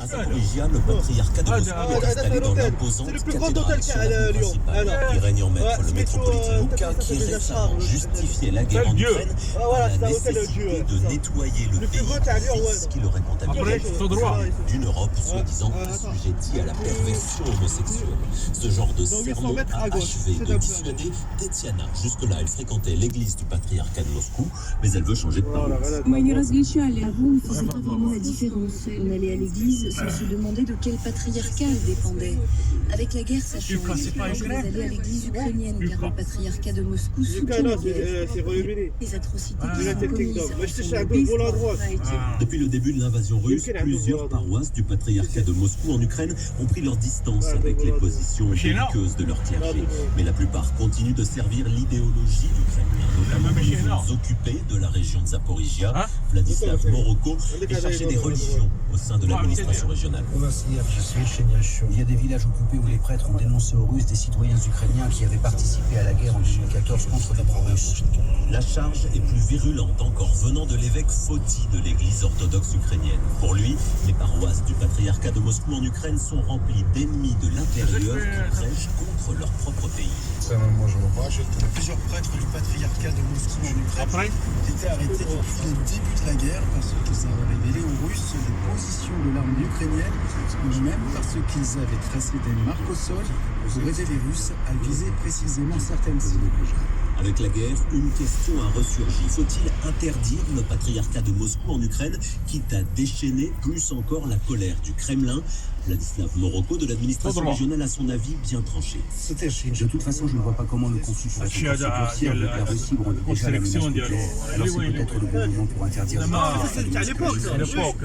À Zaporizhia, le patriarcat de Moscou est installé dans l'imposante cathédrale sur la rue principale. Il règne en maître le métropolitain Loukha qui récemment justifiait la guerre en Ukraine par la nécessité de nettoyer le pays du vice qu'il aurait contaminé d'une Europe soi-disant assujettie à la perversion homosexuelle. Ce genre de sermon a achevé de dissuader Tetiana. Jusque-là, elle fréquentait l'église du patriarcat de Moscou, mais elle veut changer de paroisse. Moi, il различали. Avant, on ne faisait pas vraiment la différence. On allait à l'église sans se demander de quel patriarcat elle dépendait. Avec la guerre, ça change. Je vais aller à l'église ukrainienne, car le patriarcat de Moscou soutient la guerre. Les atrocités qui sont commises. Depuis le début de l'invasion russe, plusieurs paroisses du patriarcat de Moscou en Ukraine ont pris leur distance avec les positions belliqueuses de leur clergé. Mais la plupart continuent de servir l'idéologie du Kremlin, notamment les zones occupées de la région de Zaporizhia. Vladislav Morocco est chargé des religions au sein de l'administration régionale. Il y a des villages occupés où les prêtres ont dénoncé aux Russes des citoyens ukrainiens qui avaient participé à la guerre en 2014 contre les pro-russes. La charge est plus virulente encore venant de l'évêque Foti de l'église orthodoxe ukrainienne. Pour lui, les paroisses du patriarcat de Moscou en Ukraine sont remplies d'ennemis de l'intérieur qui prêchent contre leur propre pays. Plusieurs prêtres du patriarcat de Moscou en Ukraine étaient arrêtés depuis le début de la guerre parce qu'ils avaient révélé aux Russes les positions de l'armée ukrainienne ou même parce qu'ils avaient tracé des marques au sol pour aider les Russes à viser précisément certaines cibles. Avec la guerre, une question a ressurgi. Faut-il interdire le patriarcat de Moscou en Ukraine, quitte à déchaîner plus encore la colère du Kremlin? Vladislav Morocco de l'administration régionale a son avis bien tranché. De toute façon, je ne vois pas comment le conflit pourrait se poursuivre avec la Russie brandit déjà la menace nucléaire. Alors c'est peut-être le bon moment pour interdire.